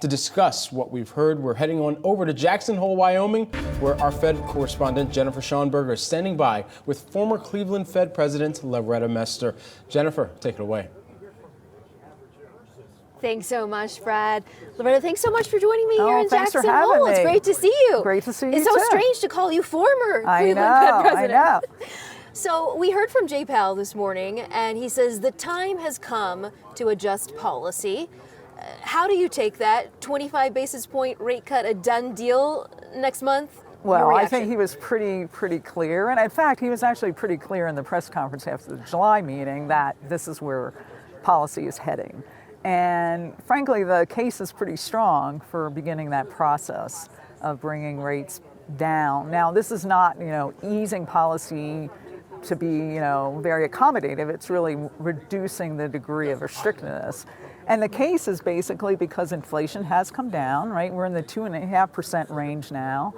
To discuss what we've heard, we're heading on over to Jackson Hole, Wyoming, where our Fed correspondent Jennifer Schonberger is standing by with former Cleveland Fed President Loretta Mester. Jennifer, take it away. Thanks so much, Brad. Loretta, thanks so much for joining me here in Thanks Jackson for having Hole. me. It's great to see you. Great to see you It's so too. strange to call you former Cleveland Fed President. I know. So we heard from Jay Powell this morning, and he says the time has come to adjust policy. How do you take that? 25 basis point rate cut, a done deal next month? Well, I think he was pretty clear. And in fact, he was actually pretty clear in the press conference after the July meeting that this is where policy is heading. And frankly, the case is pretty strong for beginning that process of bringing rates down. Now, this is not, easing policy to be, very accommodative. It's really reducing the degree of restrictiveness. And the case is basically because inflation has come down, right? We're in the 2.5% range now.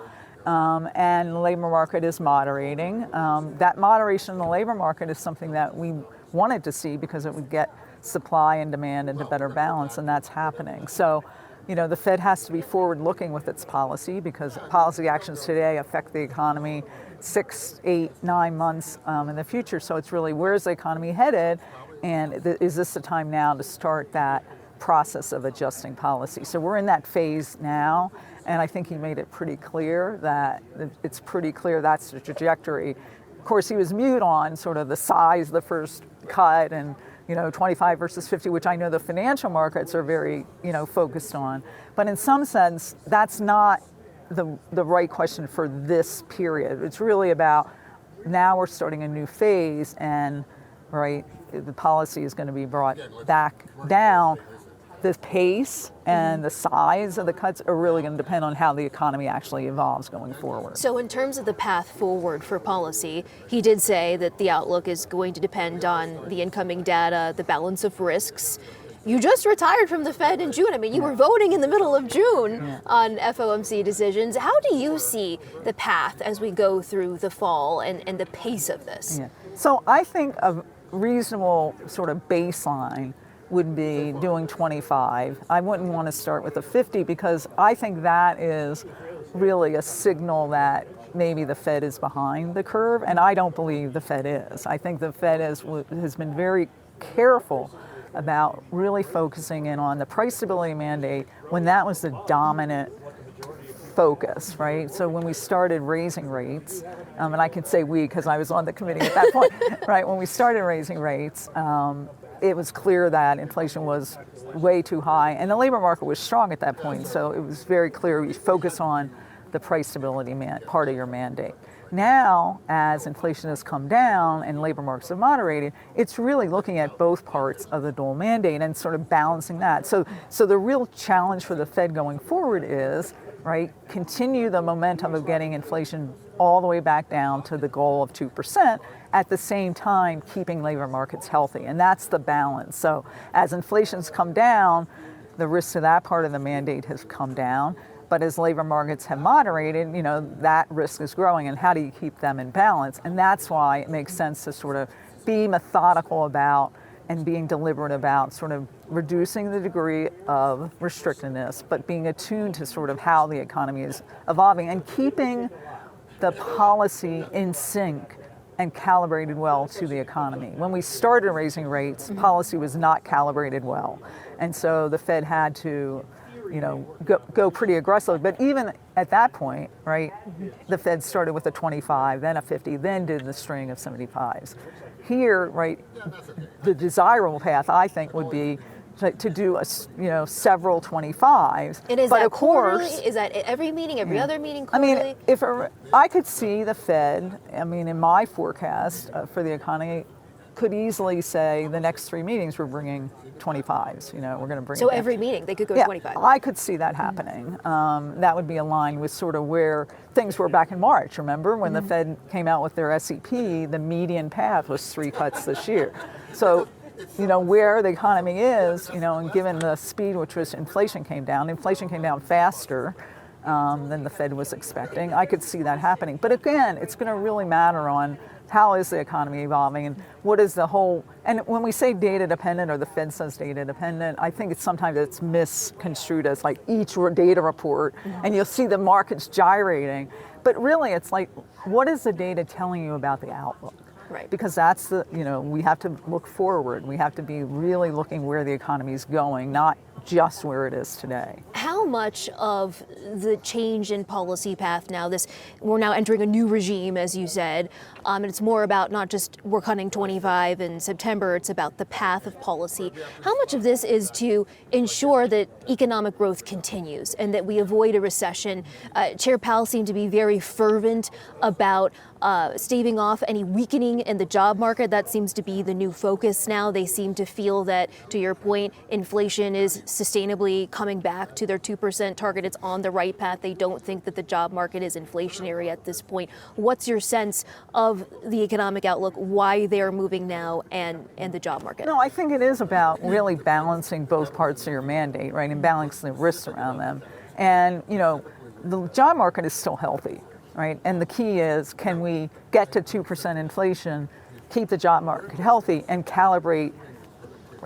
And the labor market is moderating. That moderation in the labor market is something that we wanted to see because it would get supply and demand into better balance, and that's happening. So, the Fed has to be forward-looking with its policy because policy actions today affect the economy 6, 8, 9 months in the future. So it's really, where's the economy headed? And is this the time now to start that process of adjusting policy? So we're in that phase now, and I think he made it pretty clear that it's pretty clear that's the trajectory. Of course, he was mute on sort of the size of the first cut and 25 versus 50, which I know the financial markets are very, focused on. But in some sense, that's not the right question for this period. It's really about now we're starting a new phase, and right, the policy is going to be brought back down. The pace and the size of the cuts are really going to depend on how the economy actually evolves going forward. So in terms of the path forward for policy, he did say that the outlook is going to depend on the incoming data, the balance of risks. You just retired from the Fed in June. I mean, you were voting in the middle of June on FOMC decisions. How do you see the path as we go through the fall and the pace of this? Yeah. So I think a reasonable sort of baseline would be doing 25. I wouldn't want to start with a 50 because I think that is really a signal that maybe the Fed is behind the curve, and I don't believe the Fed is. I think the Fed has been very careful about really focusing in on the price stability mandate when that was the dominant focus, right? So when we started raising rates, and I can say we because I was on the committee at that point, right? When we started raising rates, it was clear that inflation was way too high and the labor market was strong at that point. So it was very clear we focus on the price stability part of your mandate. Now, as inflation has come down and labor markets have moderated, it's really looking at both parts of the dual mandate and sort of balancing that. So the real challenge for the Fed going forward is, right, continue the momentum of getting inflation all the way back down to the goal of 2%, at the same time keeping labor markets healthy. And that's the balance. So as inflation's come down, the risk to that part of the mandate has come down. But as labor markets have moderated, that risk is growing. And how do you keep them in balance? And that's why it makes sense to sort of be methodical about and being deliberate about sort of reducing the degree of restrictiveness, but being attuned to sort of how the economy is evolving and keeping the policy in sync and calibrated well to the economy. When we started raising rates, policy was not calibrated well. And so the Fed had to, go pretty aggressively. But even at that point, right, the Fed started with a 25, then a 50, then did the string of 75s. Here, right, the desirable path, I think, would be to do several 25s. And is but that of course, quarterly? Is that every meeting, every other meeting, quarterly? I could see the Fed, in my forecast for the economy, could easily say the next 3 meetings we're bringing 25s. We're going to bring. So every meeting they could go 25. I could see that happening. That would be aligned with sort of where things were back in March. Remember when the Fed came out with their SEP, the median path was 3 cuts this year. So, where the economy is, and given the speed which was inflation came down faster than the Fed was expecting. I could see that happening. But again, it's going to really matter on how is the economy evolving, and what is the whole, and when we say data dependent, or the Fed says data dependent, I think sometimes it's misconstrued as like each data report, and you'll see the markets gyrating. But really it's like, what is the data telling you about the outlook? Right. Because that's the, we have to look forward. We have to be really looking where the economy is going, not just where it is today. How much of the change in policy path now, we're now entering a new regime, as you said, and it's more about not just we're cutting 25 in September, it's about the path of policy. How much of this is to ensure that economic growth continues and that we avoid a recession? Chair Powell seemed to be very fervent about staving off any weakening in the job market. That seems to be the new focus now. They seem to feel that, to your point, inflation is sustainably coming back to their 2% target. It's on the right path. They don't think that the job market is inflationary at this point. What's your sense of the economic outlook, why they're moving now, and the job market? No, I think it is about really balancing both parts of your mandate, right, and balancing the risks around them. And, the job market is still healthy, right? And the key is, can we get to 2% inflation, keep the job market healthy, and calibrate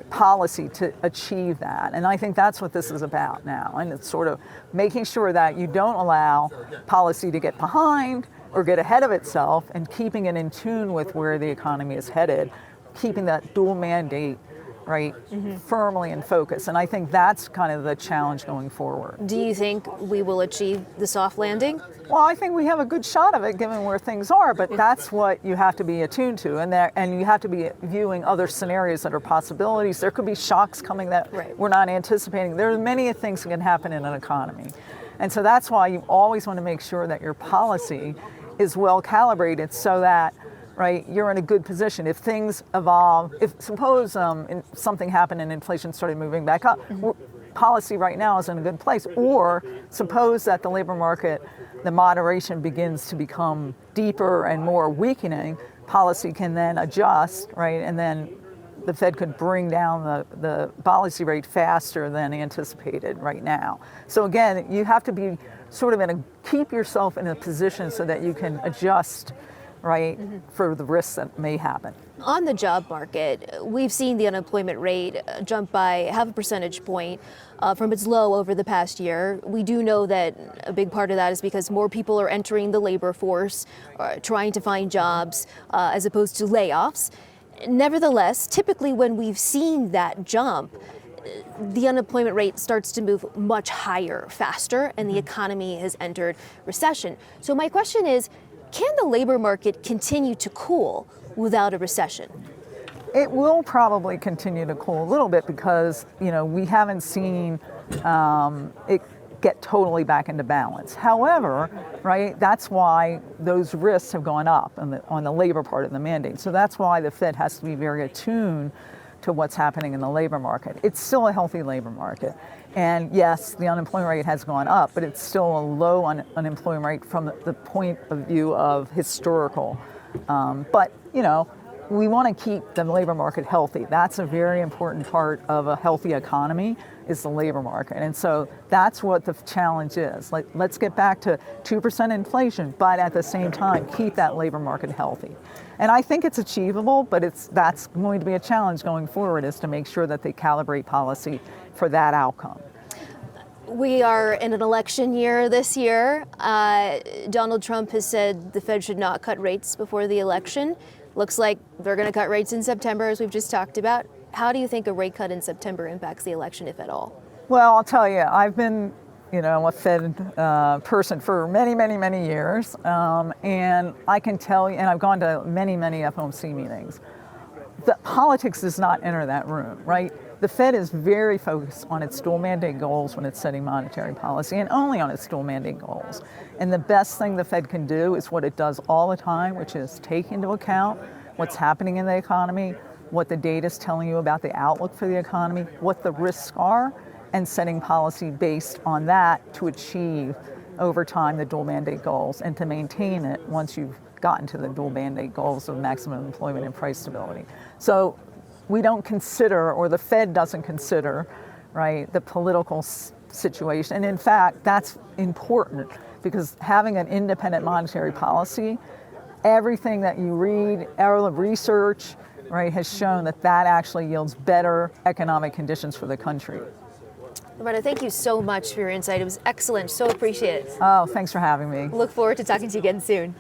policy to achieve that? And I think that's what this is about now. And it's sort of making sure that you don't allow policy to get behind or get ahead of itself, and keeping it in tune with where the economy is headed, keeping that dual mandate, right, firmly in focus. And I think that's kind of the challenge going forward. Do you think we will achieve the soft landing? Well, I think we have a good shot of it given where things are, but that's what you have to be attuned to, and you have to be viewing other scenarios that are possibilities. There could be shocks coming that we're not anticipating. There are many things that can happen in an economy. And so that's why you always want to make sure that your policy is well calibrated so that, right, you're in a good position. If things evolve, if suppose something happened and inflation started moving back up, policy right now is in a good place. Or suppose that the labor market, the moderation begins to become deeper and more weakening, policy can then adjust, right, and then the Fed could bring down the policy rate faster than anticipated right now. So again, you have to be sort of keep yourself in a position so that you can adjust, right, for the risks that may happen. On the job market, we've seen the unemployment rate jump by 0.5 percentage point from its low over the past year. We do know that a big part of that is because more people are entering the labor force, trying to find jobs, as opposed to layoffs. Nevertheless, typically when we've seen that jump, the unemployment rate starts to move much higher, faster, and the economy has entered recession. So my question is, can the labor market continue to cool without a recession? It will probably continue to cool a little bit because, we haven't seen it get totally back into balance. However, right, that's why those risks have gone up on the labor part of the mandate. So that's why the Fed has to be very attuned to what's happening in the labor market. It's still a healthy labor market. And yes, the unemployment rate has gone up, but it's still a low unemployment rate from the point of view of historical. But, we want to keep the labor market healthy. That's a very important part of a healthy economy, is the labor market. And so that's what the challenge is. Let's get back to 2% inflation, but at the same time, keep that labor market healthy. And I think it's achievable, but that's going to be a challenge going forward, is to make sure that they calibrate policy for that outcome. We are in an election year this year. Donald Trump has said the Fed should not cut rates before the election. Looks like they're going to cut rates in September, as we've just talked about. How do you think a rate cut in September impacts the election, if at all? Well, I'll tell you, I've been, a Fed person for many, many, many years. And I can tell you, and I've gone to many, many FOMC meetings, that politics does not enter that room, right? The Fed is very focused on its dual mandate goals when it's setting monetary policy, and only on its dual mandate goals. And the best thing the Fed can do is what it does all the time, which is take into account what's happening in the economy, what the data is telling you about the outlook for the economy, what the risks are, and setting policy based on that to achieve over time the dual mandate goals and to maintain it once you've gotten to the dual mandate goals of maximum employment and price stability. So we don't consider, or the Fed doesn't consider, right, the political situation. And in fact, that's important, because having an independent monetary policy everything that you read, all the research, right, has shown that that actually yields better economic conditions for the country. Loretta, thank you so much for your insight. It was excellent. So appreciate it. Oh, thanks for having me. Look forward to talking to you again soon.